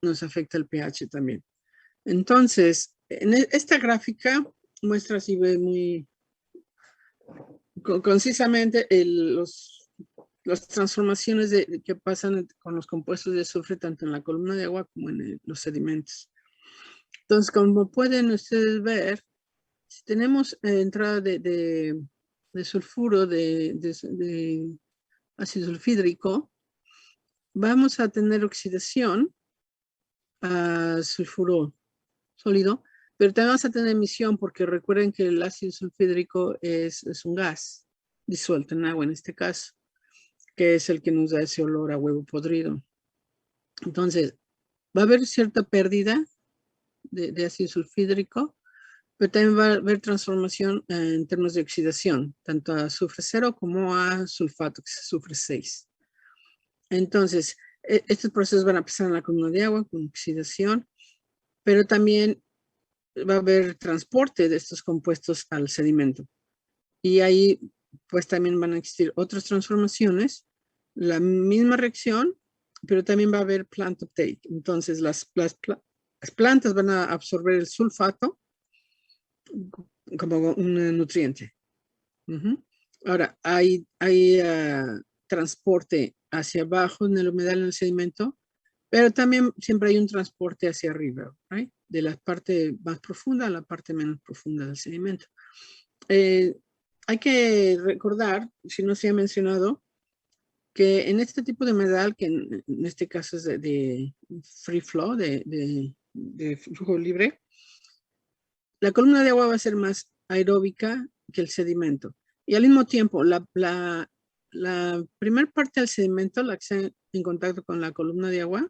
nos afecta el pH también. Entonces, en esta gráfica muestra así muy concisamente las transformaciones que pasan con los compuestos de azufre tanto en la columna de agua como en los sedimentos. Entonces, como pueden ustedes ver, si tenemos entrada de sulfuro, de ácido sulfídrico, vamos a tener oxidación a sulfuro sólido, pero también vamos a tener emisión porque recuerden que el ácido sulfídrico es un gas disuelto en agua en este caso, que es el que nos da ese olor a huevo podrido. Entonces, va a haber cierta pérdida de ácido sulfídrico, pero también va a haber transformación en términos de oxidación, tanto a azufre 0 como a sulfato, que es azufre 6. Entonces, estos procesos van a pasar en la columna de agua con oxidación, pero también va a haber transporte de estos compuestos al sedimento. Y ahí, pues también van a existir otras transformaciones, la misma reacción, pero también va a haber plant uptake. Entonces, las plantas van a absorber el sulfato como un nutriente. Ahora, hay transporte hacia abajo en el humedal, en el sedimento, pero también siempre hay un transporte hacia arriba, ¿right? De la parte más profunda a la parte menos profunda del sedimento. Hay que recordar, si no se ha mencionado, que en este tipo de humedal, que en este caso es de free flow, de flujo libre, la columna de agua va a ser más aeróbica que el sedimento. Y al mismo tiempo, la primera parte del sedimento, la que está en contacto con la columna de agua,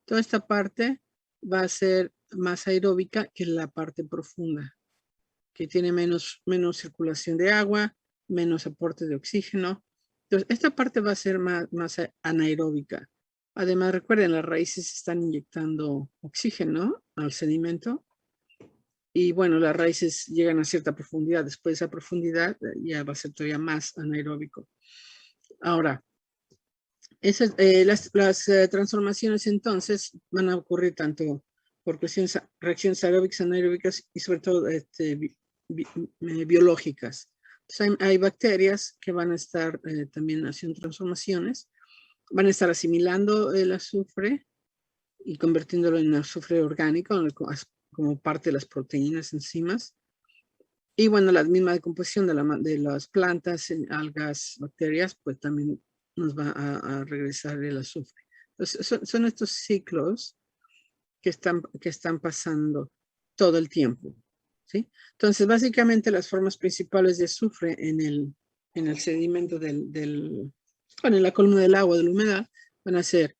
toda esta parte va a ser más aeróbica que la parte profunda, que tiene menos circulación de agua, menos aporte de oxígeno. Entonces, esta parte va a ser más anaeróbica. Además, recuerden, las raíces están inyectando oxígeno al sedimento. Y bueno, las raíces llegan a cierta profundidad. Después de esa profundidad ya va a ser todavía más anaeróbico. Ahora, las transformaciones entonces van a ocurrir tanto por reacciones aeróbicas, anaeróbicas y sobre todo biológicas. Entonces, hay bacterias que van a estar también haciendo transformaciones, van a estar asimilando el azufre y convirtiéndolo en azufre orgánico como parte de las proteínas, enzimas. Y bueno, la misma decomposición de las plantas, algas, bacterias, pues también nos va a regresar el azufre. Entonces, son estos ciclos que están pasando todo el tiempo, ¿sí? Entonces, básicamente las formas principales de azufre en el sedimento bueno, en la columna del agua, de la humedad, van a ser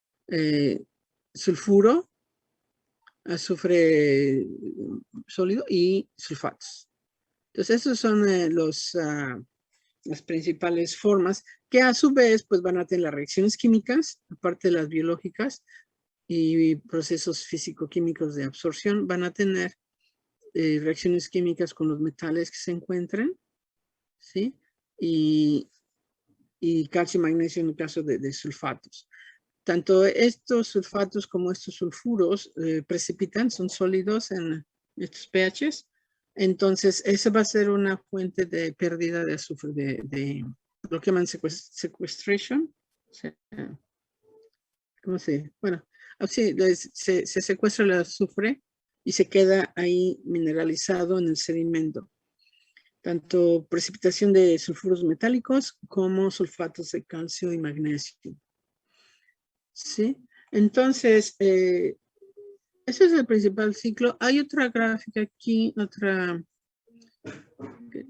sulfuro, azufre sólido y sulfatos. Entonces, esos son las principales formas que a su vez pues van a tener las reacciones químicas, aparte de las biológicas y procesos físico-químicos de absorción, van a tener reacciones químicas con los metales que se encuentren, ¿sí? Y calcio y magnesio en el caso de sulfatos. Tanto estos sulfatos como estos sulfuros precipitan, son sólidos en estos pHs. Entonces, esa va a ser una fuente de pérdida de azufre, de lo que llaman sequestration. ¿Cómo se dice? Bueno, así se secuestra el azufre y se queda ahí mineralizado en el sedimento. Tanto precipitación de sulfuros metálicos como sulfatos de calcio y magnesio. ¿Sí? Entonces, ese es el principal ciclo. Hay otra gráfica aquí, que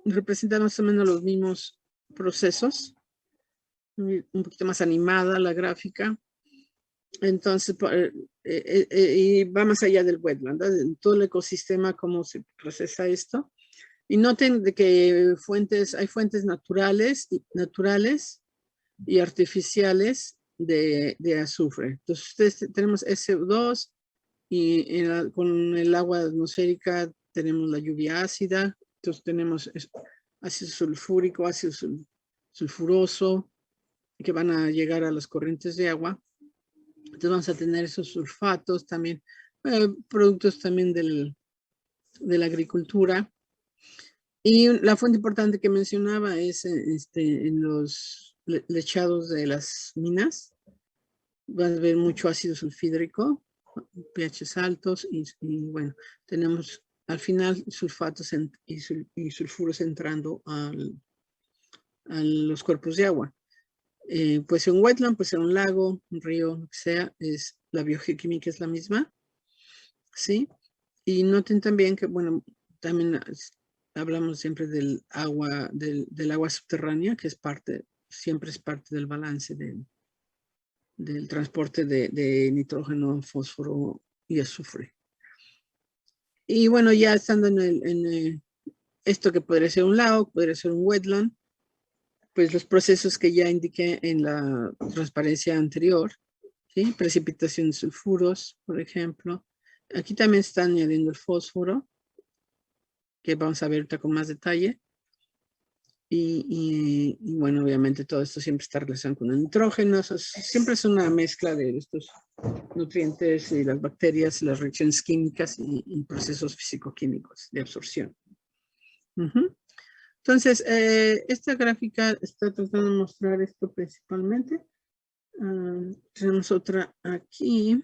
representa más o menos los mismos procesos. Un poquito más animada la gráfica. Entonces, y va más allá del wetland, ¿no? En todo el ecosistema, cómo se procesa esto. Y noten de que hay fuentes naturales y artificiales de azufre. Entonces, ustedes tenemos SO2 y con el agua atmosférica tenemos la lluvia ácida. Entonces, tenemos ácido sulfúrico, ácido sulfuroso, que van a llegar a las corrientes de agua. Entonces vamos a tener esos sulfatos también, productos también de la agricultura. Y la fuente importante que mencionaba es en los lechados de las minas. Van a ver mucho ácido sulfídrico, pHs altos y bueno, tenemos al final sulfatos y sulfuros entrando a los cuerpos de agua. Puede ser un wetland, puede ser un lago, un río, lo que sea, la biogeoquímica es la misma, ¿sí? Y noten también que, bueno, también hablamos siempre del agua, del agua subterránea, que siempre es parte del balance del transporte de nitrógeno, fósforo y azufre. Y bueno, ya estando en esto que podría ser un lago, podría ser un wetland, pues los procesos que ya indiqué en la transparencia anterior, ¿sí? Precipitación de sulfuros, por ejemplo. Aquí también está añadiendo el fósforo, que vamos a ver ahorita con más detalle. Y bueno, obviamente todo esto siempre está relacionado con el nitrógeno. Siempre es una mezcla de estos nutrientes y las bacterias, las reacciones químicas y procesos físico-químicos de absorción. Entonces, esta gráfica está tratando de mostrar esto principalmente. Tenemos otra aquí.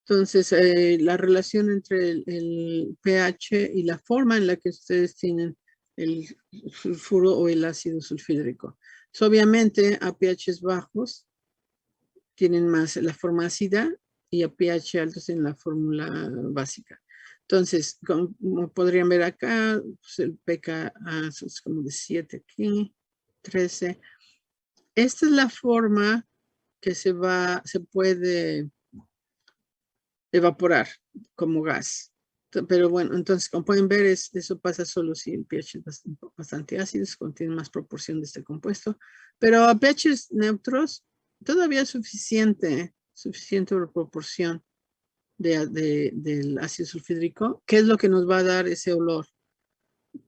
Entonces, la relación entre el pH y la forma en la que ustedes tienen el sulfuro o el ácido sulfídrico. Entonces, obviamente, a pHs bajos tienen más la forma ácida y a pH altos en la fórmula básica. Entonces, como podrían ver acá, pues el pKa es como de 7 aquí, 13. Esta es la forma que se puede evaporar como gas. Pero bueno, entonces como pueden ver, eso pasa solo si el pH es bastante ácido, se contiene más proporción de este compuesto. Pero a pHs neutros todavía es suficiente proporción del ácido sulfídrico, que es lo que nos va a dar ese olor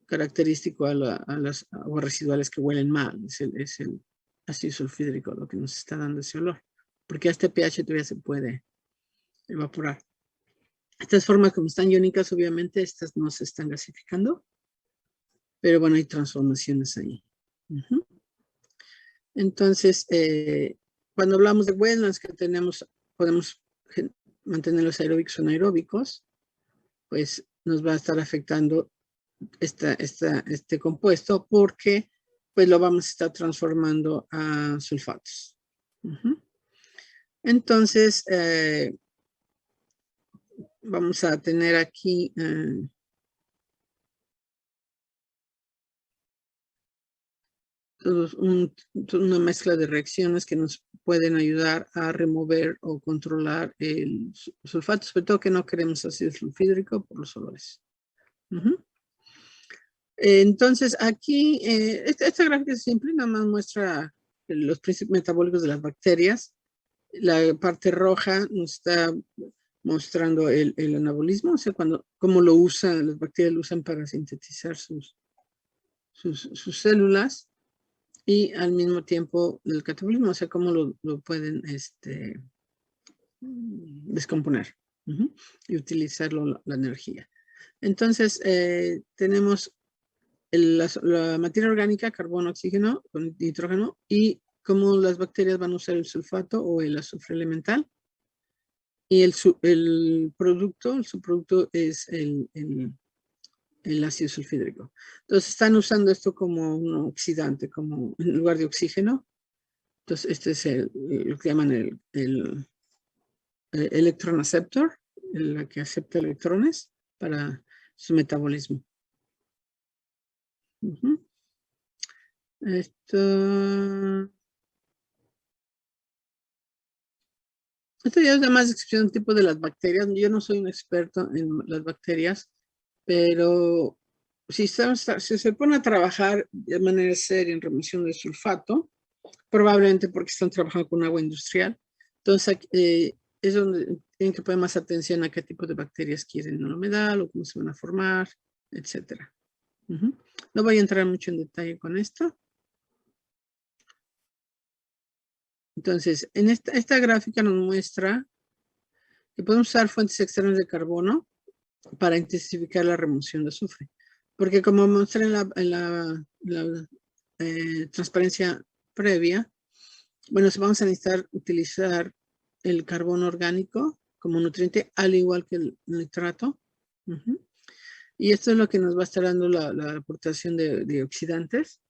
característico a las aguas residuales que huelen mal. Es el ácido sulfídrico lo que nos está dando ese olor, porque a este pH todavía se puede evaporar. Estas formas como están iónicas, obviamente, estas no se están gasificando, pero bueno, hay transformaciones ahí. Entonces, cuando hablamos de wetlands que podemos mantenerlos aeróbicos o anaeróbicos, pues nos va a estar afectando este compuesto porque pues lo vamos a estar transformando a sulfatos. Entonces, vamos a tener aquí una mezcla de reacciones que nos pueden ayudar a remover o controlar el sulfato, sobre todo que no queremos ácido sulfídrico por los olores. Entonces aquí, esta gráfica es simple, nada más muestra los principios metabólicos de las bacterias. La parte roja nos está mostrando el anabolismo, o sea, cómo las bacterias lo usan para sintetizar sus células, y al mismo tiempo el catabolismo, o sea, cómo lo pueden descomponer y utilizar la energía. Entonces, tenemos la materia orgánica, carbono, oxígeno, con nitrógeno, y cómo las bacterias van a usar el sulfato o el azufre elemental. Y el subproducto es el ácido sulfídrico. Entonces están usando esto como un oxidante, como en lugar de oxígeno. Entonces este es lo que llaman el electron acceptor, la que acepta electrones para su metabolismo. Esto ya es más descripción tipo de las bacterias. Yo no soy un experto en las bacterias, pero si se pone a trabajar de manera seria en remoción de sulfato, probablemente porque están trabajando con agua industrial, entonces es donde tienen que poner más atención a qué tipo de bacterias quieren en la humedad o cómo se van a formar, etc. No voy a entrar mucho en detalle con esto. Entonces, en esta gráfica nos muestra que podemos usar fuentes externas de carbono para intensificar la remoción de azufre. Porque como mostré en la transparencia previa, bueno, vamos a necesitar utilizar el carbono orgánico como nutriente, al igual que el nitrato. Y esto es lo que nos va a estar dando la aportación de oxidantes,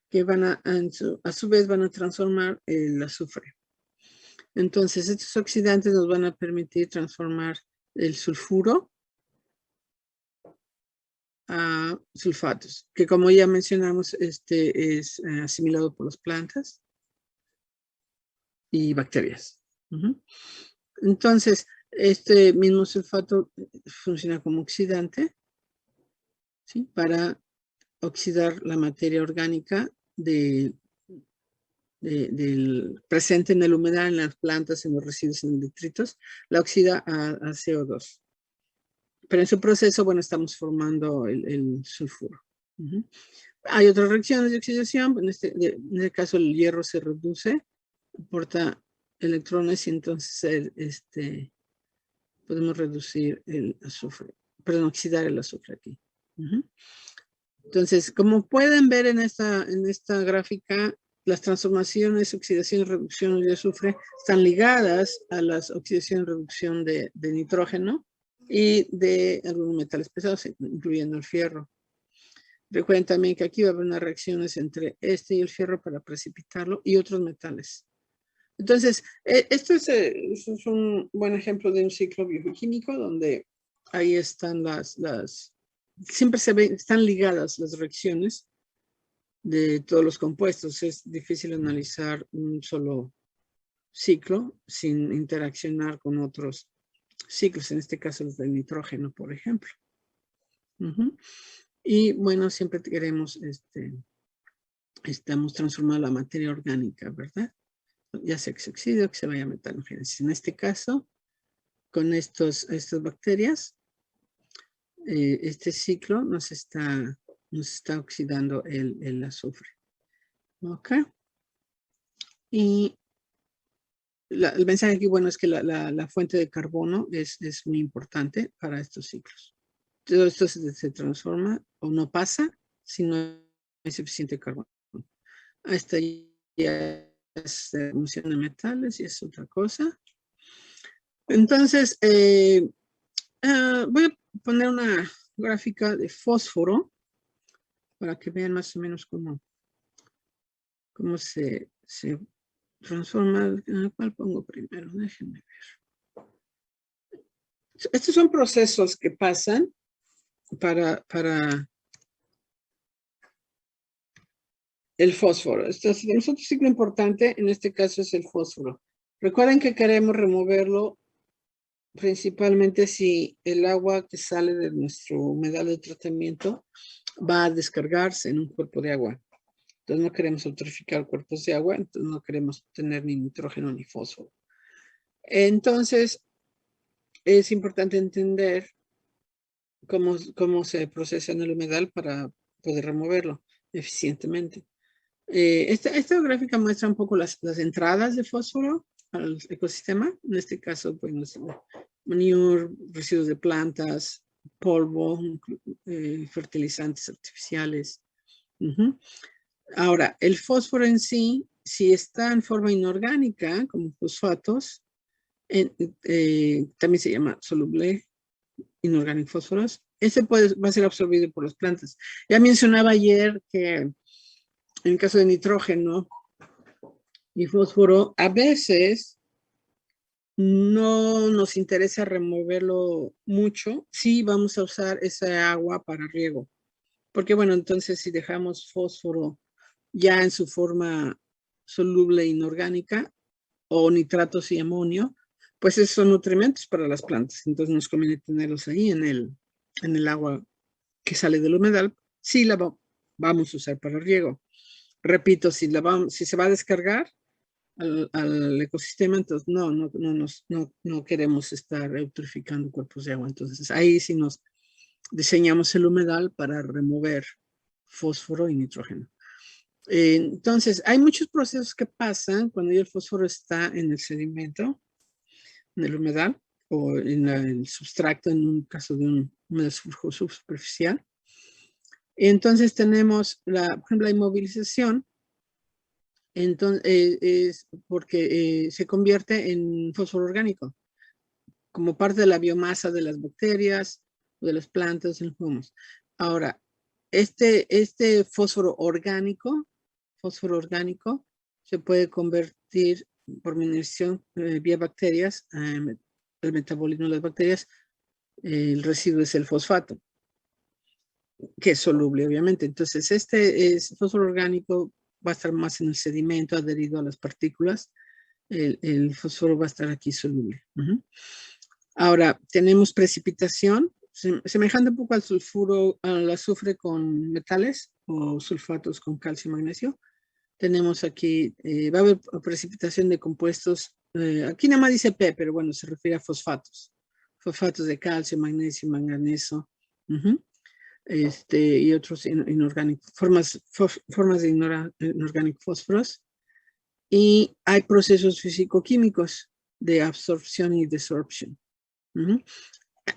que van a su vez van a transformar el azufre. Entonces, estos oxidantes nos van a permitir transformar el sulfuro a sulfatos, que como ya mencionamos, es asimilado por las plantas y bacterias. Entonces, este mismo sulfato funciona como oxidante, ¿sí? Para oxidar la materia orgánica presente en el humedal, en las plantas, en los residuos, en los detritos, la oxida a CO2. Pero en su proceso, bueno, estamos formando el sulfuro. Hay otras reacciones de oxidación. En este caso, el hierro se reduce, aporta electrones y entonces podemos reducir el azufre, perdón, oxidar el azufre aquí. Entonces, como pueden ver en esta gráfica, las transformaciones, oxidación y reducción de azufre están ligadas a las oxidación y reducción de nitrógeno y de algunos metales pesados, incluyendo el fierro. Recuerden también que aquí va a haber unas reacciones entre este y el fierro para precipitarlo y otros metales. Entonces, esto es un buen ejemplo de un ciclo bioquímico donde ahí están siempre están ligadas las reacciones de todos los compuestos. Es difícil analizar un solo ciclo sin interaccionar con otros ciclos, en este caso los del nitrógeno, por ejemplo. Y bueno, siempre queremos, estamos transformando la materia orgánica, ¿verdad? Ya sea que se oxide o que se vaya a metalogénesis. En este caso, con estas bacterias, este ciclo nos está oxidando el azufre. ¿Ok? Y el mensaje aquí, bueno, es que la fuente de carbono es muy importante para estos ciclos. Todo esto se transforma o no pasa si no hay suficiente carbono. Esta ya es emisión de metales y es otra cosa. Entonces, voy a poner una gráfica de fósforo para que vean más o menos cómo se transforma. ¿Cuál pongo primero? Déjenme ver. Estos son procesos que pasan para el fósforo. Tenemos otro ciclo importante, en este caso es el fósforo. Recuerden que queremos removerlo principalmente si el agua que sale de nuestro humedal de tratamiento va a descargarse en un cuerpo de agua. Entonces no queremos eutroficar cuerpos de agua, entonces no queremos tener ni nitrógeno ni fósforo. Entonces es importante entender cómo se procesa en el humedal para poder removerlo eficientemente. Esta gráfica muestra un poco las entradas de fósforo al ecosistema. En este caso, pues, manure, residuos de plantas, polvo, fertilizantes artificiales. Ahora, el fósforo en sí, si está en forma inorgánica, como fosfatos, también se llama soluble inorgánico fósforos, ese va a ser absorbido por las plantas. Ya mencionaba ayer que en el caso de nitrógeno y fósforo, a veces no nos interesa removerlo mucho si vamos a usar esa agua para riego. Porque bueno, entonces si dejamos fósforo ya en su forma soluble inorgánica o nitratos y amonio, pues esos son nutrimentos para las plantas. Entonces nos conviene tenerlos ahí en el agua que sale del humedal si la vamos a usar para riego. Repito, si se va a descargar al ecosistema, entonces no queremos estar eutroficando cuerpos de agua. Entonces ahí sí nos diseñamos el humedal para remover fósforo y nitrógeno. Entonces, hay muchos procesos que pasan cuando ya el fósforo está en el sedimento, en el humedal, o en el substrato, en un caso de un humedal subsuperficial. Entonces tenemos, por ejemplo, la inmovilización, entonces, es porque se convierte en fósforo orgánico, como parte de la biomasa de las bacterias, de las plantas, en los humus. Ahora, este fósforo orgánico se puede convertir por mineralización vía bacterias, el metabolismo de las bacterias, el residuo es el fosfato, que es soluble, obviamente. Entonces, fósforo orgánico va a estar más en el sedimento, adherido a las partículas. El fósforo va a estar aquí soluble. Ahora, tenemos precipitación, semejante un poco al sulfuro, al azufre con metales o sulfatos con calcio y magnesio. Tenemos aquí, va a haber precipitación de compuestos, aquí nada más dice P, pero bueno, se refiere a fosfatos. Fosfatos de calcio, magnesio, manganeso, y otros inorgánicos, formas de inorgánicos fósforos. Y hay procesos físico-químicos de absorción y desorpción.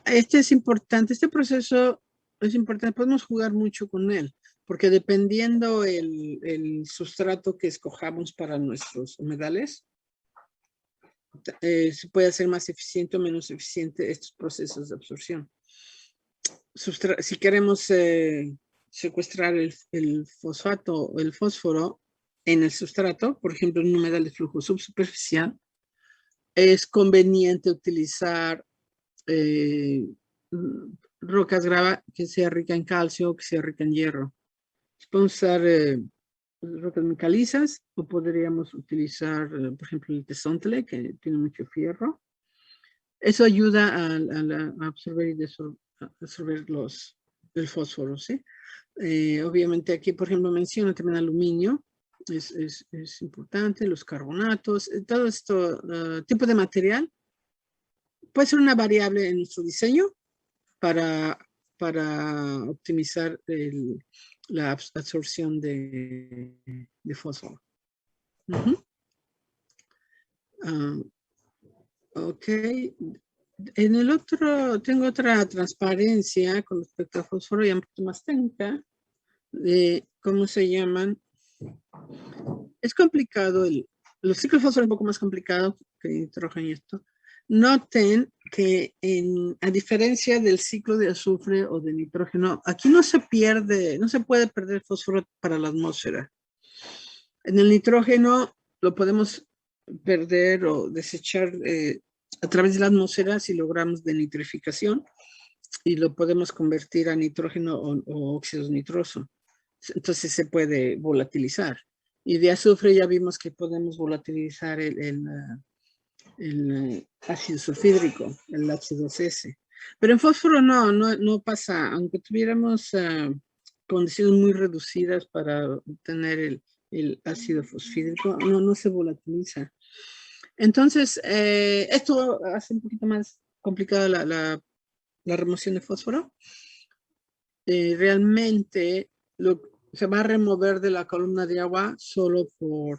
Este es importante, este proceso es importante, podemos jugar mucho con él, porque dependiendo el sustrato que escojamos para nuestros humedales, se puede hacer más eficiente o menos eficiente estos procesos de absorción. Si queremos secuestrar el fosfato o el fósforo en el sustrato, por ejemplo, en un humedal de flujo subsuperficial, es conveniente utilizar rocas grava que sea rica en calcio, que sea rica en hierro. Podemos usar rocas muy calizas o podríamos utilizar, por ejemplo, el tesontle, que tiene mucho fierro. Eso ayuda a absorber y absorber el fósforo, ¿sí? Obviamente aquí, por ejemplo, menciona también aluminio, es importante, los carbonatos, todo esto tipo de material puede ser una variable en nuestro diseño para optimizar la absorción de fósforo. Ok. En el otro, tengo otra transparencia con respecto al fósforo ya un poquito más técnica de cómo se llaman. Es complicado, los ciclos de fósforo es un poco más complicado que nitrógeno y esto. Noten que a diferencia del ciclo de azufre o de nitrógeno, aquí no se pierde, no se puede perder fósforo para la atmósfera. En el nitrógeno lo podemos perder o desechar a través de la atmósfera si logramos denitrificación y lo podemos convertir a nitrógeno o óxidos nitroso. Entonces se puede volatilizar. Y de azufre ya vimos que podemos volatilizar el ácido sulfídrico, el H2S. Pero en fósforo no pasa, aunque tuviéramos condiciones muy reducidas para obtener el ácido fosfídrico, no se volatiliza. Entonces, esto hace un poquito más complicada la remoción de fósforo. Realmente se va a remover de la columna de agua solo por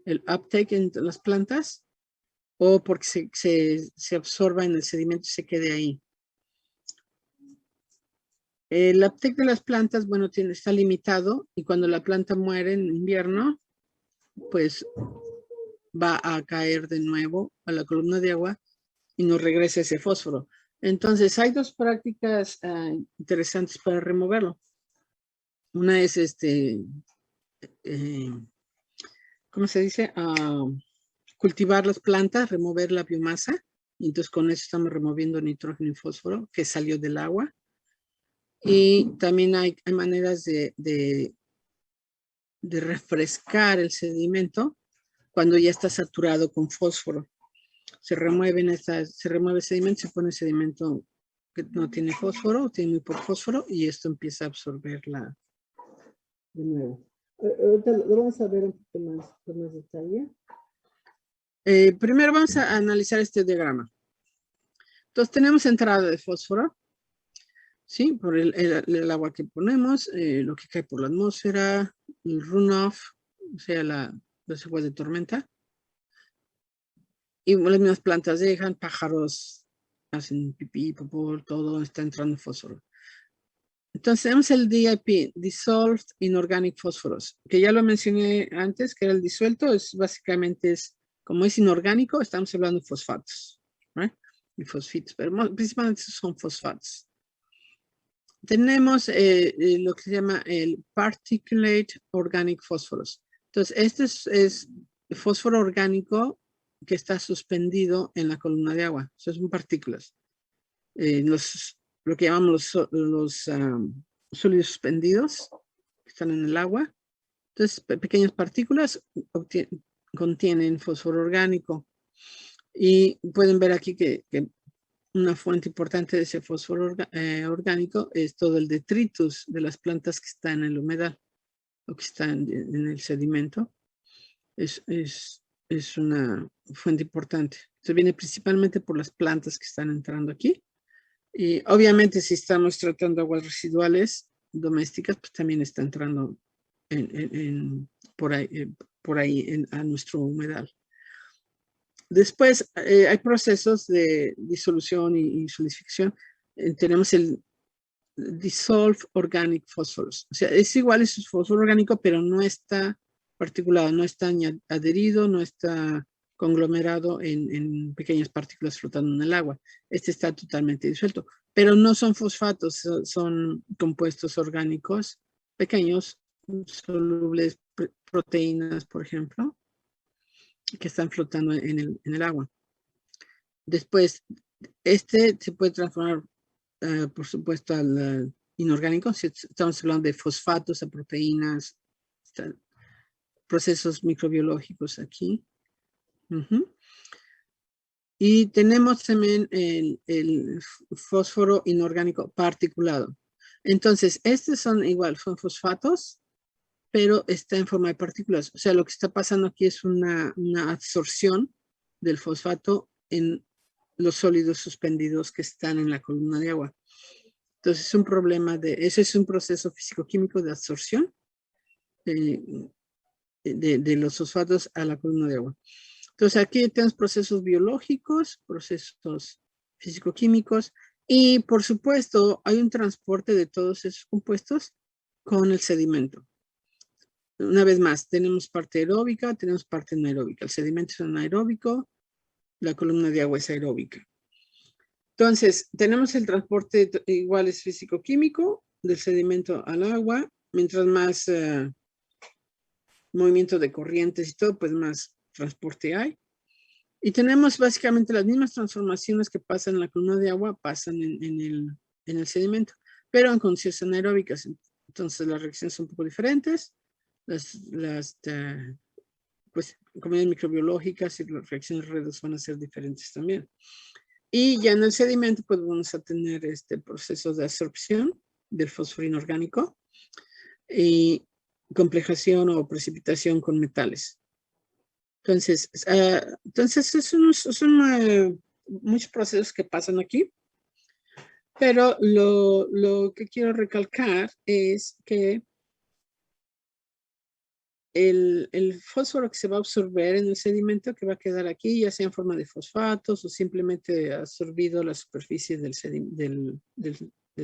el uptake en las plantas o porque se absorba en el sedimento y se quede ahí. El uptake de las plantas, bueno, está limitado y cuando la planta muere en invierno, pues va a caer de nuevo a la columna de agua y nos regresa ese fósforo. Entonces, hay dos prácticas interesantes para removerlo. Una es ¿cómo se dice? Cultivar las plantas, remover la biomasa. Y entonces con eso estamos removiendo nitrógeno y fósforo que salió del agua. Y también hay maneras de refrescar el sedimento cuando ya está saturado con fósforo. Se remueve el sedimento, se pone sedimento que no tiene fósforo, tiene muy poco fósforo y esto empieza a absorberla de nuevo. Ahorita lo vamos a ver un poquito más, con más detalle. Primero vamos a analizar este diagrama. Entonces tenemos entrada de fósforo, ¿sí? Por el agua que ponemos, lo que cae por la atmósfera, runoff, o sea, las aguas de tormenta. Y las mismas plantas dejan, pájaros hacen pipí, popó, todo está entrando fósforo. Entonces tenemos el DIP, Dissolved Inorganic Phosphorus, que ya lo mencioné antes, que era el disuelto, básicamente como es inorgánico, estamos hablando de fosfatos, ¿right? Y fosfitos, pero principalmente son fosfatos. Tenemos lo que se llama el Particulate Organic Phosphorus. Entonces, este es fósforo orgánico que está suspendido en la columna de agua. Eso son partículas. Lo que llamamos los sólidos suspendidos que están en el agua. Entonces, pequeñas partículas contienen fósforo orgánico. Y pueden ver aquí que una fuente importante de ese fósforo orgánico es todo el detritus de las plantas que están en el humedal o que están en el sedimento. Es una fuente importante. Esto viene principalmente por las plantas que están entrando aquí. Y obviamente si estamos tratando aguas residuales domésticas, pues también está entrando por ahí a nuestro humedal. Después hay procesos de disolución y solidificación. Tenemos el Dissolved Organic Phosphorus. O sea, es igual, es fósforo orgánico, pero no está particulado, no está adherido, no está conglomerado en pequeñas partículas flotando en el agua. Este está totalmente disuelto, pero no son fosfatos, son compuestos orgánicos pequeños, solubles, proteínas, por ejemplo, que están flotando en el agua. Después, este se puede transformar, por supuesto, al inorgánico. Si estamos hablando de fosfatos, a proteínas, procesos microbiológicos aquí. Y tenemos también el fósforo inorgánico particulado. Entonces, estos son igual, son fosfatos, pero está en forma de partículas. O sea, lo que está pasando aquí es una absorción del fosfato en los sólidos suspendidos que están en la columna de agua. Entonces, es un problema ese es un proceso físico-químico de absorción de los fosfatos a la columna de agua. Entonces, aquí tenemos procesos biológicos, procesos físico-químicos, y por supuesto, hay un transporte de todos esos compuestos con el sedimento. Una vez más, tenemos parte aeróbica, tenemos parte anaeróbica. El sedimento es anaeróbico, la columna de agua es aeróbica. Entonces, tenemos el transporte igual es físico-químico del sedimento al agua. Mientras más movimiento de corrientes y todo, pues más transporte hay. Y tenemos básicamente las mismas transformaciones que pasan en la columna de agua, pasan en el sedimento, pero en condiciones anaeróbicas. Entonces, las reacciones son un poco diferentes. Las pues, comunidades microbiológicas y las reacciones redes van a ser diferentes también. Y ya en el sedimento, pues vamos a tener este proceso de absorción del fósforo inorgánico y complejación o precipitación con metales. Entonces son muchos procesos que pasan aquí, pero lo que quiero recalcar es que el fósforo que se va a absorber en el sedimento que va a quedar aquí, ya sea en forma de fosfatos o simplemente absorbido a la superficie del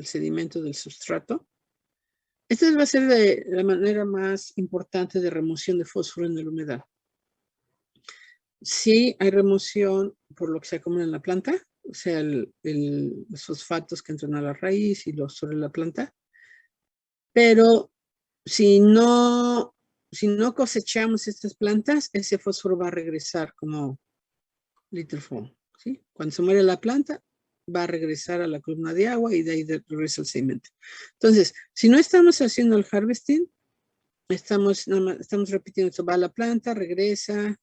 sedimento, del sustrato. Esta va a ser la manera más importante de remoción de fósforo en la humedad. Sí hay remoción por lo que se acumula en la planta, o sea, los fosfatos que entran a la raíz y los sobre la planta, pero si no cosechamos estas plantas, ese fósforo va a regresar como little foam, ¿sí? Cuando se muere la planta, va a regresar a la columna de agua y de ahí regresa el sedimento. Entonces, si no estamos haciendo el harvesting, estamos repitiendo esto, va a la planta, regresa,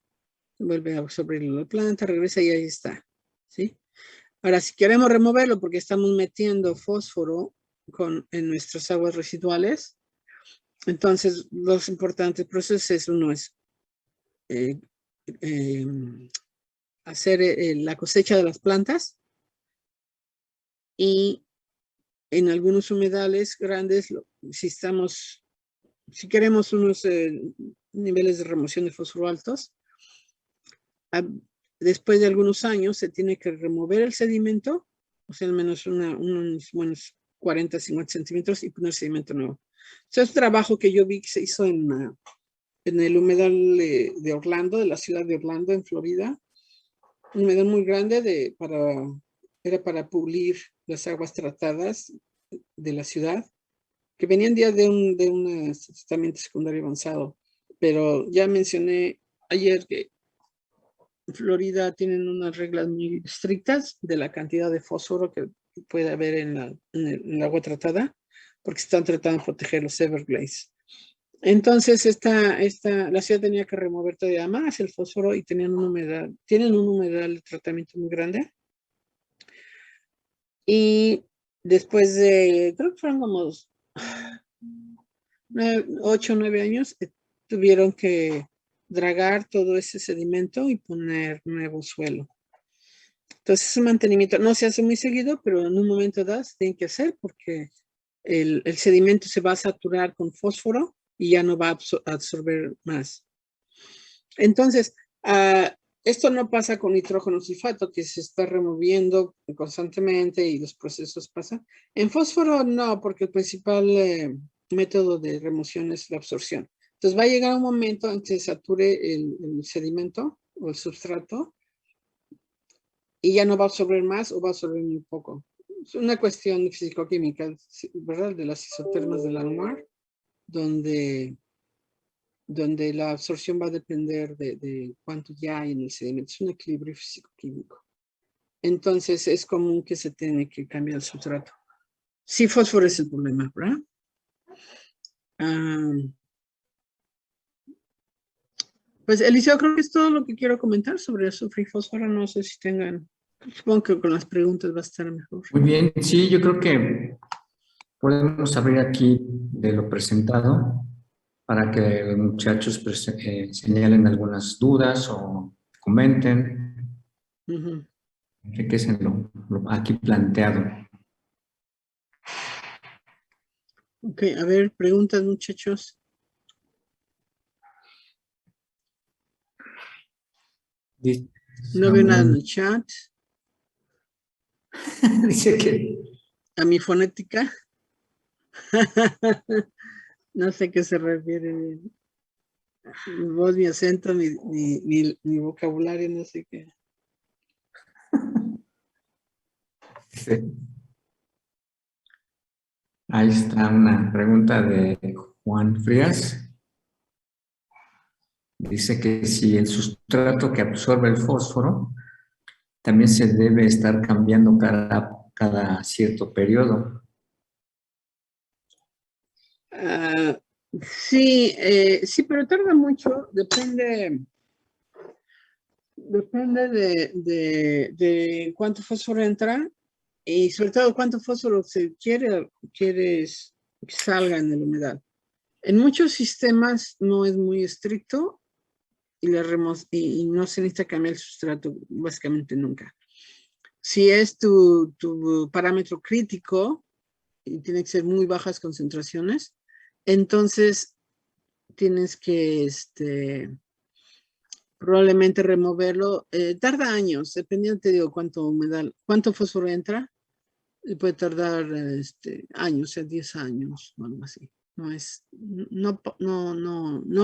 vuelve a absorber la planta, regresa y ahí está, ¿sí? Ahora, si queremos removerlo porque estamos metiendo fósforo en nuestras aguas residuales, entonces los importantes procesos uno es hacer la cosecha de las plantas y en algunos humedales grandes, si estamos si queremos unos niveles de remoción de fósforo altos, después de algunos años se tiene que remover el sedimento, o sea, al menos unos buenos 40, 50 centímetros y poner sedimento nuevo. Eso es trabajo que yo vi que se hizo en el humedal de Orlando, de la ciudad de Orlando, en Florida. Un humedal muy grande era para pulir las aguas tratadas de la ciudad, que venían ya de un tratamiento secundario avanzado. Pero ya mencioné ayer que en Florida tienen unas reglas muy estrictas de la cantidad de fósforo que puede haber en el agua tratada, porque están tratando de proteger los Everglades. Entonces, la ciudad tenía que remover todavía más el fósforo y tienen un humedal de tratamiento muy grande. Y después de, creo que fueron como 8 o 9 años, tuvieron que dragar todo ese sedimento y poner nuevo suelo. Entonces, ese mantenimiento no se hace muy seguido, pero en un momento dado se tiene que hacer porque el sedimento se va a saturar con fósforo y ya no va a absorber más. Entonces, esto no pasa con nitrógeno sulfato, que se está removiendo constantemente y los procesos pasan. En fósforo no, porque el principal método de remoción es la absorción. Entonces va a llegar un momento en que se sature el sedimento o el substrato y ya no va a absorber más o va a absorber muy poco. Es una cuestión físico-química, ¿verdad? De las isotermas del mar, donde la absorción va a depender de cuánto ya hay en el sedimento. Es un equilibrio físico-químico. Entonces es común que se tiene que cambiar el sustrato. Sí, fósforo es el problema, ¿verdad? Pues Eliseo, creo que es todo lo que quiero comentar sobre azufre y fósforo. No sé si tengan, supongo que con las preguntas va a estar mejor. Muy bien, sí, yo creo que podemos abrir aquí de lo presentado para que los muchachos señalen algunas dudas o comenten, enriquecen lo aquí planteado. Ok, a ver, preguntas, muchachos. No veo nada en el chat. Dice que... A mi fonética. No sé a qué se refiere. Mi voz, mi acento, mi vocabulario, no sé qué. Sí. Ahí está una pregunta de Juan Frías. Dice que si el sustrato que absorbe el fósforo también se debe estar cambiando cada cierto periodo. Sí, sí, pero tarda mucho. Depende de cuánto fósforo entra y sobre todo cuánto fósforo se quieres que salga en el humedal. En muchos sistemas no es muy estricto y no se necesita cambiar el sustrato básicamente nunca. Si es tu parámetro crítico y tiene que ser muy bajas concentraciones, entonces tienes que probablemente removerlo. Tarda años, dependiendo, te digo, cuánto fósforo entra, y puede tardar años, 10 años o algo así. No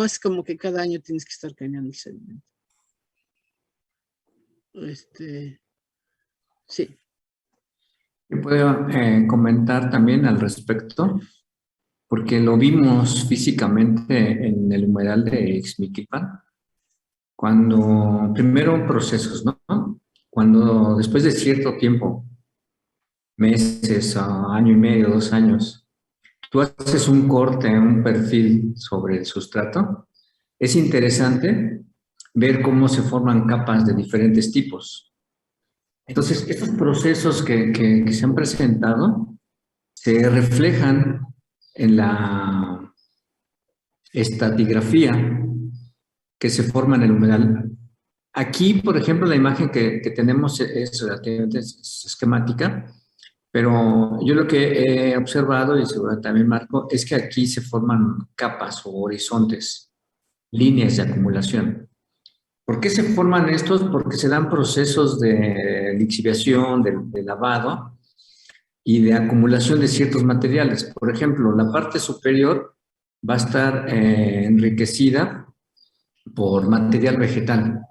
es como que cada año tienes que estar cambiando el sedimento. Sí. ¿Puedo comentar también al respecto? Porque lo vimos físicamente en el humedal de Ixmiquilpan, primero procesos, ¿no? Cuando después de cierto tiempo, meses, año y medio, 2 años, tú haces un corte, un perfil sobre el sustrato, es interesante ver cómo se forman capas de diferentes tipos. Entonces, estos procesos que se han presentado se reflejan en la estratigrafía que se forma en el humedal. Aquí, por ejemplo, la imagen que tenemos es relativamente esquemática, Pero yo lo que he observado, y seguro también Marco, es que aquí se forman capas o horizontes, líneas de acumulación. ¿Por qué se forman estos? Porque se dan procesos de lixiviación, de lavado y de acumulación de ciertos materiales. Por ejemplo, la parte superior va a estar enriquecida por material vegetal,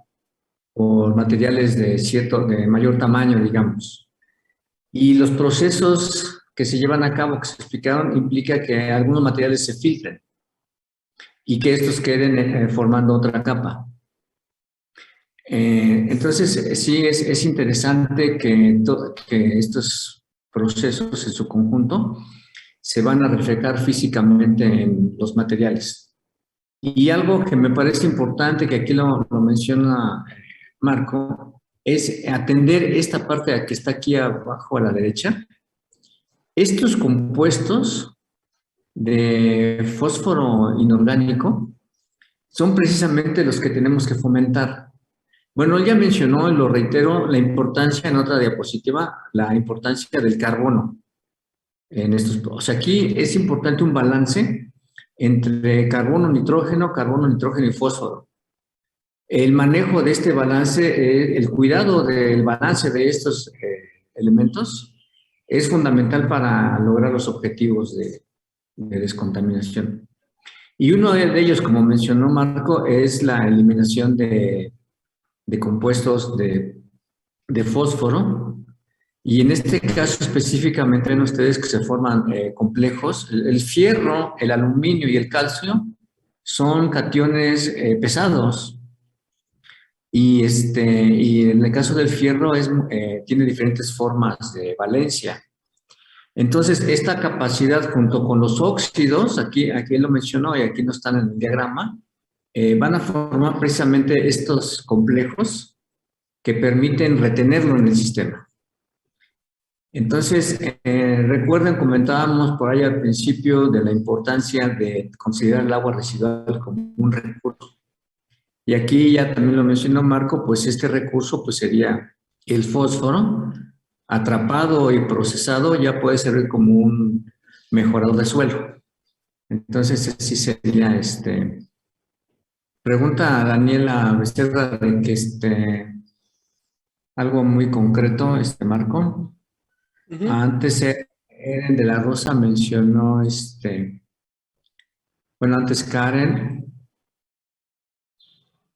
por materiales de mayor tamaño, digamos. Y los procesos que se llevan a cabo, que se explicaron, implica que algunos materiales se filtren y que estos queden formando otra capa. Entonces, sí es interesante que estos procesos en su conjunto se van a reflejar físicamente en los materiales. Y algo que me parece importante, que aquí lo menciona Marco, es atender esta parte que está aquí abajo a la derecha. Estos compuestos de fósforo inorgánico son precisamente los que tenemos que fomentar. Bueno, él ya mencionó, y lo reitero, la importancia en otra diapositiva, la importancia del carbono en estos. O sea, aquí es importante un balance entre carbono, nitrógeno y fósforo. El manejo de este balance, el cuidado del balance de estos elementos es fundamental para lograr los objetivos de descontaminación. Y uno de ellos, como mencionó Marco, es la eliminación de compuestos de fósforo. Y en este caso específicamente ven ustedes que se forman complejos. El fierro, el aluminio y el calcio son cationes pesados. Y en el caso del fierro tiene diferentes formas de valencia. Entonces, esta capacidad junto con los óxidos, aquí lo mencionó y aquí no están en el diagrama, van a formar precisamente estos complejos que permiten retenerlo en el sistema. Entonces, recuerden, comentábamos por ahí al principio de la importancia de considerar el agua residual como un recurso. Y aquí ya también lo mencionó Marco, pues este recurso pues sería el fósforo, atrapado y procesado, ya puede servir como un mejorador de suelo. Entonces, sí sería Pregunta a Daniela Becerra de que algo muy concreto, Marco. Antes Eren de la Rosa mencionó bueno, antes Karen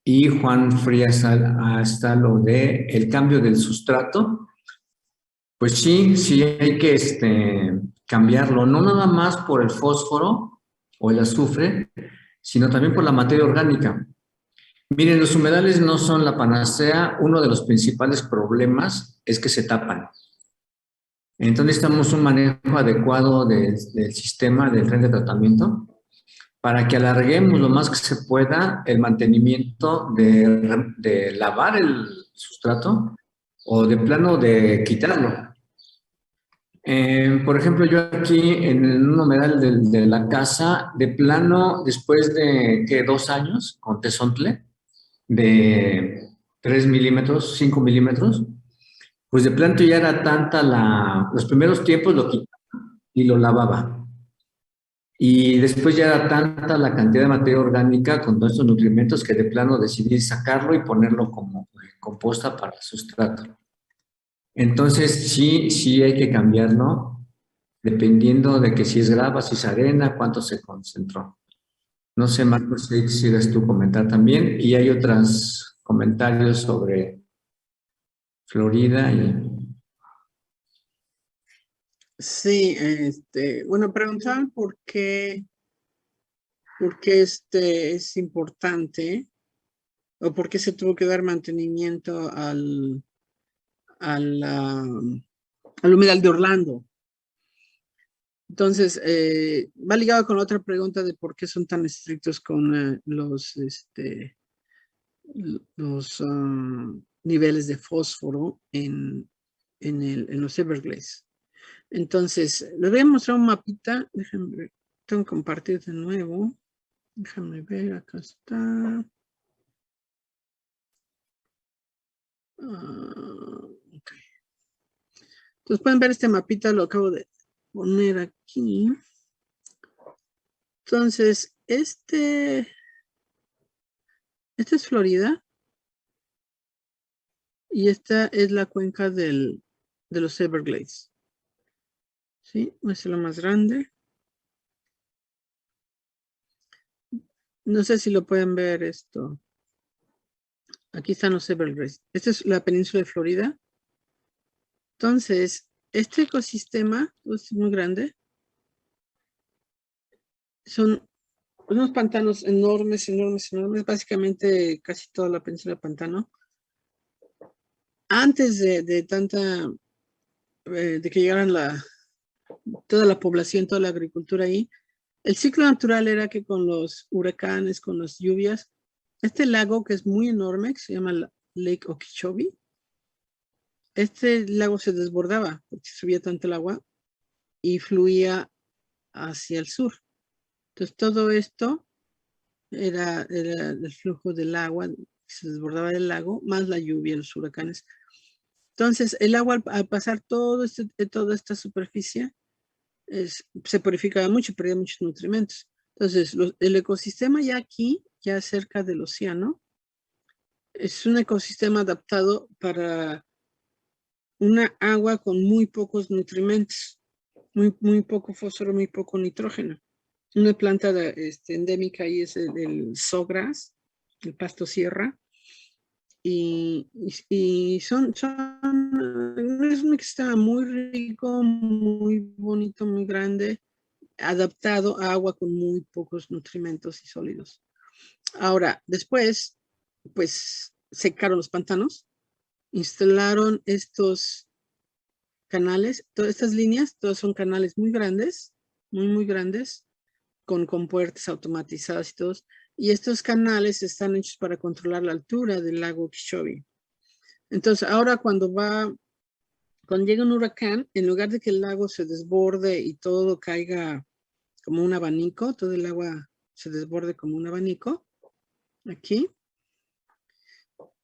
y Juan Frías hasta lo de el cambio del sustrato. Pues sí hay que cambiarlo, no nada más por el fósforo o el azufre, sino también por la materia orgánica. Miren, los humedales no son la panacea. Uno de los principales problemas es que se tapan. Entonces necesitamos un manejo adecuado del sistema del tren de tratamiento para que alarguemos lo más que se pueda el mantenimiento de lavar el sustrato o de plano de quitarlo. Por ejemplo, yo aquí en un humedal de la casa, de plano, después de 2 años con tesontle de 3 milímetros, 5 milímetros, pues de plano ya era tanta los primeros tiempos lo quitaba y lo lavaba. Y después ya era tanta la cantidad de materia orgánica con todos estos nutrimentos que de plano decidí sacarlo y ponerlo como composta para el sustrato. Entonces, sí hay que cambiarlo, dependiendo de que si es grava, si es arena, cuánto se concentró. No sé, Marcos, si quisieras tú comentar también. Y hay otros comentarios sobre Florida y... Sí, bueno, preguntaban por qué es importante o por qué se tuvo que dar mantenimiento al, ah, al humedal de Orlando. Entonces, va ligado con la otra pregunta de por qué son tan estrictos con los niveles de fósforo en los Everglades. Entonces, les voy a mostrar un mapita. Déjenme ver. Tengo que compartir de nuevo. Déjame ver, acá está. Okay. Entonces pueden ver este mapita, lo acabo de poner aquí. Entonces, esta es Florida. Y esta es la cuenca de los Everglades. ¿Sí? Es lo más grande. No sé si lo pueden ver esto. Aquí están los Everglades. Esta es la península de Florida. Entonces, este ecosistema es muy grande. Son unos pantanos enormes, enormes, enormes. Básicamente casi toda la península de pantano. Antes de tanta, de que llegaran toda la población, toda la agricultura ahí, el ciclo natural era que con los huracanes, con las lluvias, este lago que es muy enorme, que se llama Lake Okeechobee, este lago se desbordaba porque subía tanto el agua y fluía hacia el sur. Entonces todo esto era el flujo del agua, se desbordaba del lago, más la lluvia, los huracanes. Entonces el agua al pasar toda esta superficie se purificaba mucho, perdía muchos nutrimentos. Entonces el ecosistema ya aquí, ya cerca del océano, es un ecosistema adaptado para una agua con muy pocos nutrimentos, muy poco fósforo, muy poco nitrógeno. Una planta endémica ahí es el sawgrass, el pasto sierra, y es un ecosistema muy rico, muy bonito, muy grande, adaptado a agua con muy pocos nutrimentos y sólidos. Ahora, después, pues secaron los pantanos, instalaron estos canales, todas estas líneas, todos son canales muy grandes, muy grandes, con compuertas automatizadas y todos. Y estos canales están hechos para controlar la altura del lago Okeechobee. Entonces, ahora cuando llega un huracán, en lugar de que el lago se desborde y todo caiga como un abanico, todo el agua se desborde como un abanico, aquí,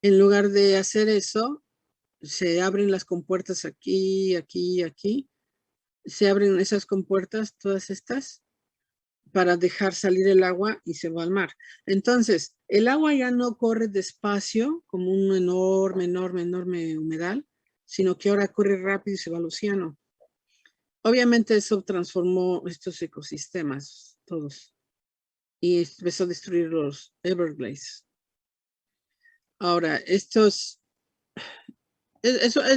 en lugar de hacer eso, se abren las compuertas aquí, se abren esas compuertas, todas estas, para dejar salir el agua y se va al mar. Entonces, el agua ya no corre despacio como un enorme humedal, sino que ahora corre rápido y se va al océano. Obviamente eso transformó estos ecosistemas, todos, y empezó a destruir los Everglades. Ahora, eso es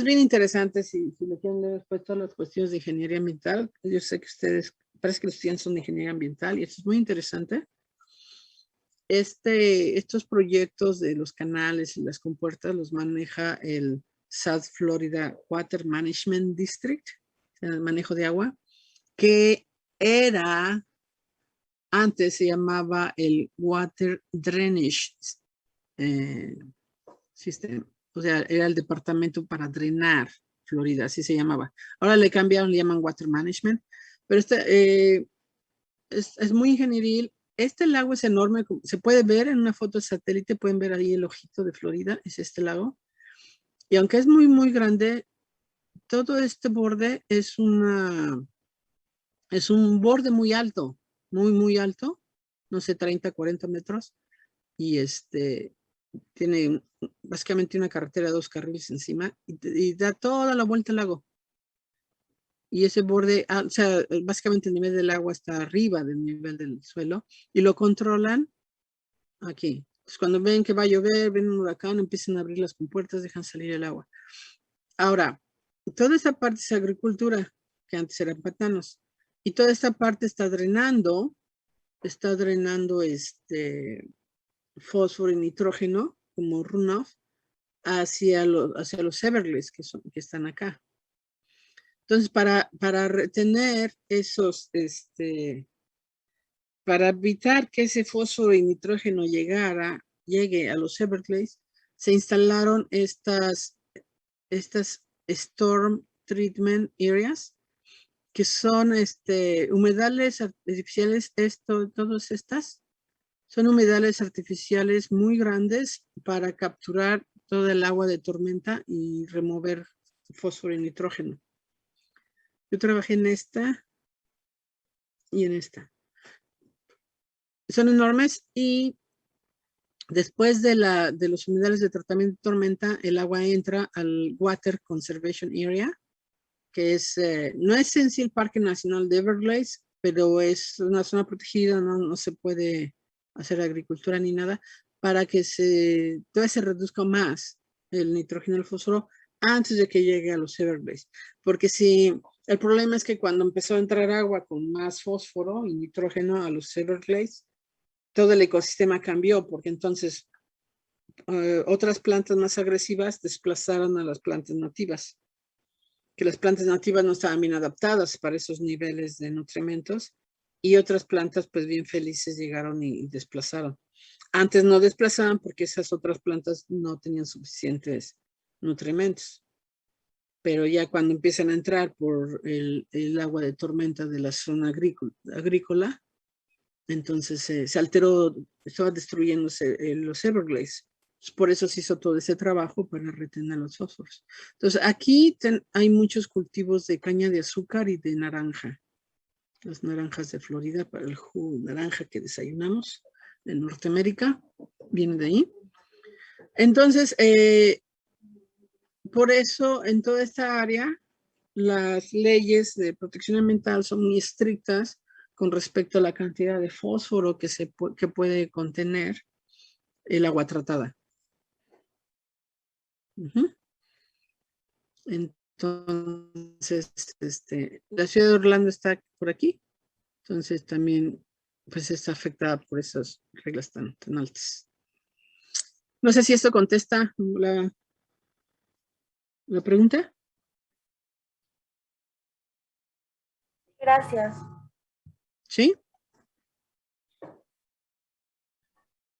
bien interesante si lo quieren leer después todas las cuestiones de ingeniería ambiental. Yo sé que ustedes, parece que los estudiantes son de ingeniería ambiental y eso es muy interesante. Estos proyectos de los canales y las compuertas los maneja el South Florida Water Management District, el manejo de agua, que antes se llamaba el Water Drainage System, o sea, era el departamento para drenar Florida, así se llamaba. Ahora le cambiaron, le llaman Water Management, pero es muy ingenieril. Este lago es enorme, se puede ver en una foto de satélite, pueden ver ahí el ojito de Florida, es este lago. Y aunque es muy grande, todo este borde es un borde muy alto, muy alto, no sé, 30, 40 metros. Y tiene básicamente una carretera de 2 carriles encima y da toda la vuelta al lago. Y ese borde, o sea, básicamente el nivel del agua está arriba del nivel del suelo y lo controlan aquí. Entonces, cuando ven que va a llover, ven un huracán, empiezan a abrir las compuertas, dejan salir el agua. Ahora, toda esta parte es agricultura, que antes eran pantanos, y toda esta parte está drenando fósforo y nitrógeno como runoff hacia los Everglades que están acá. Entonces, para retener para evitar que ese fósforo y nitrógeno llegue a los Everglades, se instalaron estas Storm Treatment Areas, que son humedales artificiales, todas estas son humedales artificiales muy grandes para capturar todo el agua de tormenta y remover fósforo y nitrógeno. Yo trabajé en esta y en esta. Son enormes y después de los humedales de tratamiento de tormenta, el agua entra al Water Conservation Area, que es, no es en sí el Parque Nacional de Everglades, pero es una zona protegida, no se puede hacer agricultura ni nada, para que todavía se reduzca más el nitrógeno y el fósforo antes de que llegue a los Everglades. Porque si el problema es que cuando empezó a entrar agua con más fósforo y nitrógeno a los Everglades, todo el ecosistema cambió, porque entonces otras plantas más agresivas desplazaron a las plantas nativas, que las plantas nativas no estaban bien adaptadas para esos niveles de nutrimentos, y otras plantas pues bien felices llegaron y desplazaron. Antes no desplazaban porque esas otras plantas no tenían suficientes nutrimentos, pero ya cuando empiezan a entrar por el agua de tormenta de la zona agrícola, entonces se alteró, estaba destruyéndose los Everglades. Por eso se hizo todo ese trabajo para retener los fósforos. Entonces aquí hay muchos cultivos de caña de azúcar y de naranja. Las naranjas de Florida para el jugo naranja que desayunamos en Norteamérica, viene de ahí. Entonces, por eso en toda esta área las leyes de protección ambiental son muy estrictas con respecto a la cantidad de fósforo que puede contener el agua tratada. Entonces, la ciudad de Orlando está por aquí. Entonces también pues está afectada por esas reglas tan altas. No sé si esto contesta la pregunta. Gracias. ¿Sí?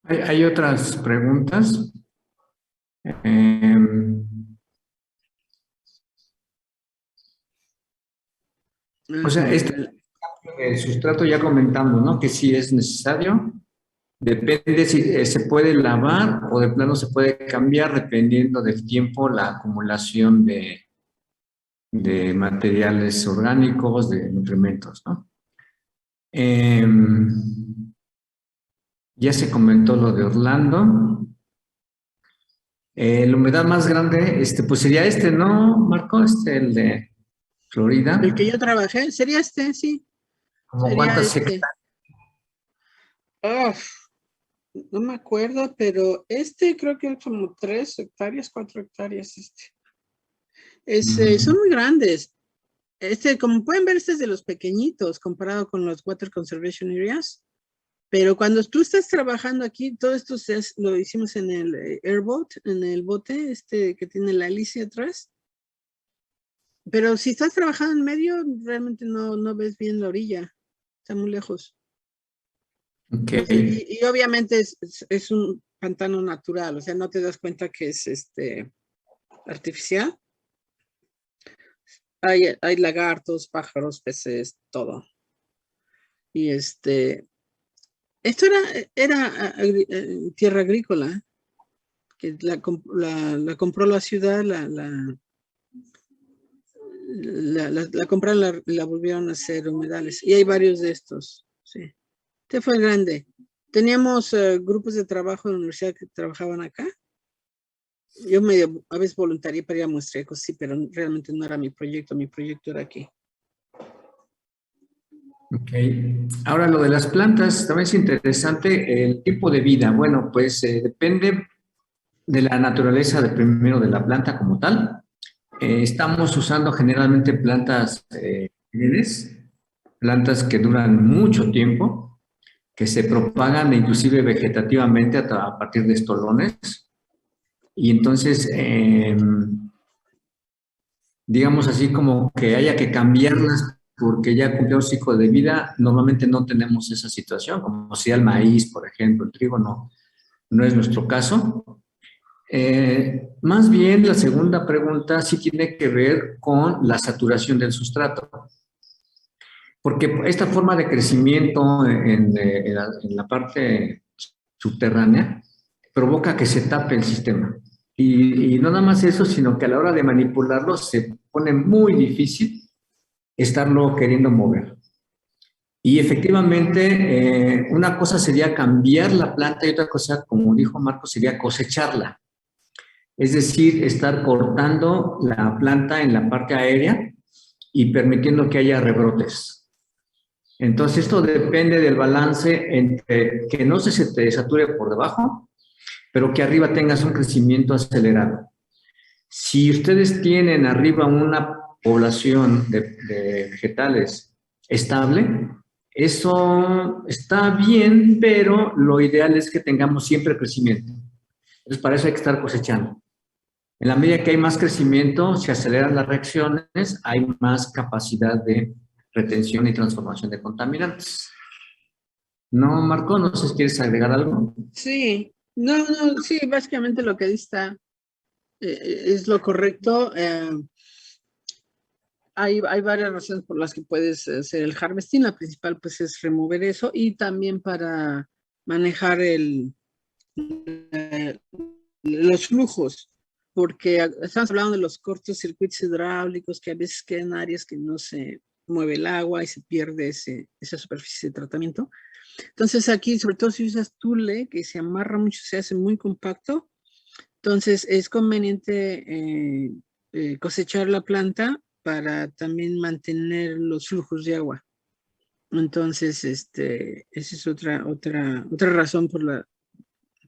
¿Hay otras preguntas? O sea, el sustrato ya comentamos, ¿no? Que sí es necesario. Depende si se puede lavar o de plano se puede cambiar dependiendo del tiempo, la acumulación de materiales orgánicos, de nutrimentos, ¿no? Ya se comentó lo de Orlando. La humedad más grande, pues sería ¿no, Marco? El de Florida. El que yo trabajé, sería sí. ¿Como sería cuántas hectáreas? No me acuerdo, pero creo que es como 3 hectáreas, 4 hectáreas. Son muy grandes. Como pueden ver, es de los pequeñitos comparado con los Water Conservation Areas. Pero cuando tú estás trabajando aquí, todo esto lo hicimos en el airboat, en el bote que tiene la hélice atrás. Pero si estás trabajando en medio, realmente no ves bien la orilla. Está muy lejos. Okay. Y obviamente es un pantano natural, o sea, no te das cuenta que es artificial. Hay lagartos, pájaros, peces, todo. Y esto era tierra agrícola, que la compró la ciudad, la compraron, la volvieron a hacer humedales. Y hay varios de estos, sí. Este fue grande. Teníamos grupos de trabajo en la universidad que trabajaban acá. Yo a veces voluntaria para ir a muestreos, sí, pero realmente no era mi proyecto era aquí. Ok. Ahora lo de las plantas también es interesante, el tipo de vida. Bueno, pues depende de la naturaleza primero de la planta como tal. Estamos usando generalmente plantas perennes, plantas que duran mucho tiempo, que se propagan inclusive vegetativamente a partir de estolones. Y entonces, digamos así, como que haya que cambiarlas porque ya cumplió un ciclo de vida, normalmente no tenemos esa situación, como si el maíz, por ejemplo, el trigo no es nuestro caso. Más bien, la segunda pregunta sí tiene que ver con la saturación del sustrato. Porque esta forma de crecimiento en la parte subterránea provoca que se tape el sistema. Y no nada más eso, sino que a la hora de manipularlo se pone muy difícil estarlo queriendo mover. Y efectivamente, una cosa sería cambiar la planta y otra cosa, como dijo Marco, sería cosecharla. Es decir, estar cortando la planta en la parte aérea y permitiendo que haya rebrotes. Entonces, esto depende del balance entre que no se te sature por debajo, pero que arriba tengas un crecimiento acelerado. Si ustedes tienen arriba una población de vegetales estable, eso está bien, pero lo ideal es que tengamos siempre crecimiento. Entonces, para eso hay que estar cosechando. En la medida que hay más crecimiento, se aceleran las reacciones, hay más capacidad de retención y transformación de contaminantes. No, Marco, no sé si quieres agregar algo. Sí, no, sí, básicamente lo que dice está, es lo correcto. Hay varias razones por las que puedes hacer el harvesting. La principal pues es remover eso y también para manejar los flujos, porque estamos hablando de los cortocircuitos hidráulicos, que a veces quedan áreas que no se mueve el agua y se pierde esa superficie de tratamiento. Entonces aquí, sobre todo si usas tule, que se amarra mucho, se hace muy compacto, entonces es conveniente cosechar la planta para también mantener los flujos de agua. Entonces, esa es otra razón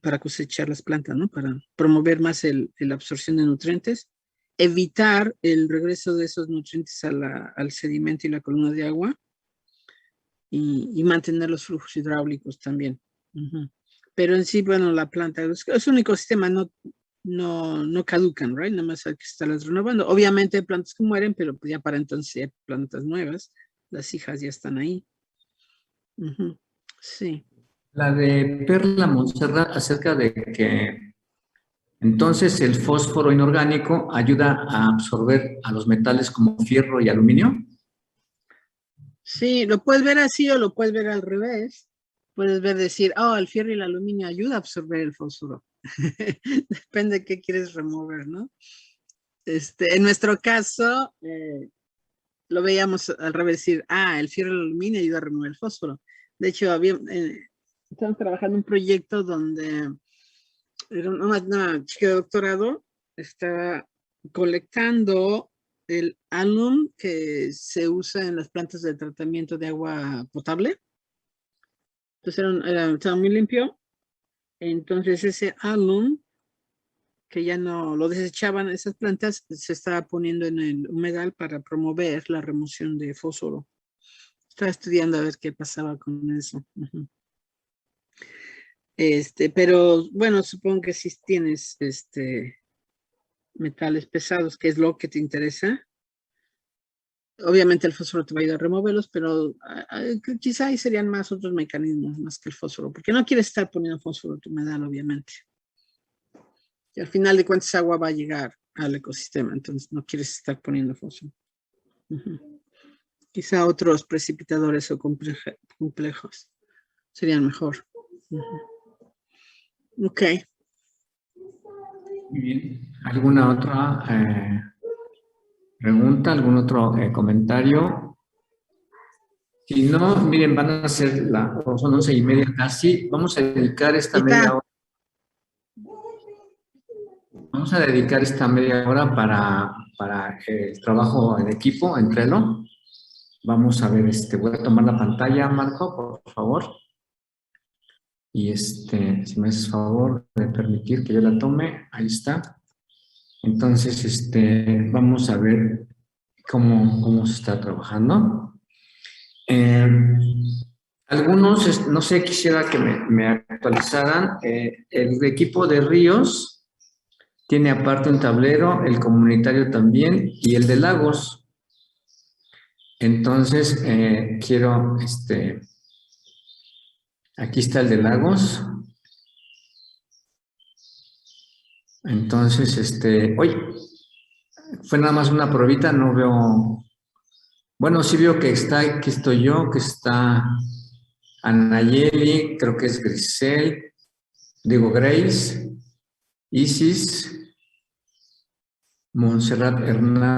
para cosechar las plantas, ¿no? Para promover más la absorción de nutrientes, evitar el regreso de esos nutrientes al sedimento y la columna de agua y mantener los flujos hidráulicos también. Pero en sí, bueno, la planta es un ecosistema, no caducan, right? Nada más hay que estarlas renovando. Obviamente hay plantas que mueren, pero pues ya para entonces hay plantas nuevas. Las hijas ya están ahí. Sí. La de Perla Montserrat acerca de que entonces el fósforo inorgánico ayuda a absorber a los metales como fierro y aluminio. Sí, lo puedes ver así o lo puedes ver al revés. Puedes ver decir, oh, el fierro y el aluminio ayuda a absorber el fósforo. Depende de qué quieres remover, ¿no? En nuestro caso, lo veíamos al revés, decir, el fierro y el aluminio ayuda a remover el fósforo. De hecho, estamos trabajando en un proyecto donde era una chica de doctorado, estaba colectando el alum que se usa en las plantas de tratamiento de agua potable. Entonces estaba muy limpio. Entonces ese alum, que ya no lo desechaban esas plantas, se estaba poniendo en el humedal para promover la remoción de fósforo. Estaba estudiando a ver qué pasaba con eso. Pero bueno, supongo que si tienes metales pesados, que es lo que te interesa, obviamente el fósforo te va a ayudar a removerlos, pero quizá ahí serían más otros mecanismos más que el fósforo, porque no quieres estar poniendo fósforo en tu humedal, obviamente. Y al final de cuentas agua va a llegar al ecosistema, entonces no quieres estar poniendo fósforo. Quizá otros precipitadores o complejos serían mejor. Ok. Muy bien. ¿Alguna otra pregunta, algún otro comentario? Si no, miren, van a ser son 11:30 casi. Vamos a dedicar esta media hora. Vamos a dedicar esta media hora para el trabajo en equipo, en Trello. Vamos a ver, voy a tomar la pantalla, Marco, por favor. Y si me haces favor de permitir que yo la tome, ahí está. Entonces, vamos a ver cómo se está trabajando. Algunos, no sé, quisiera que me actualizaran. El equipo de Ríos tiene aparte un tablero, el comunitario también, y el de Lagos. Entonces, quiero, aquí está el de Lagos. Entonces, hoy fue nada más una probita, no veo. Bueno, sí veo que aquí estoy yo, que está Anayeli, creo que es Grisel, digo Grace, Isis, Montserrat Hernández.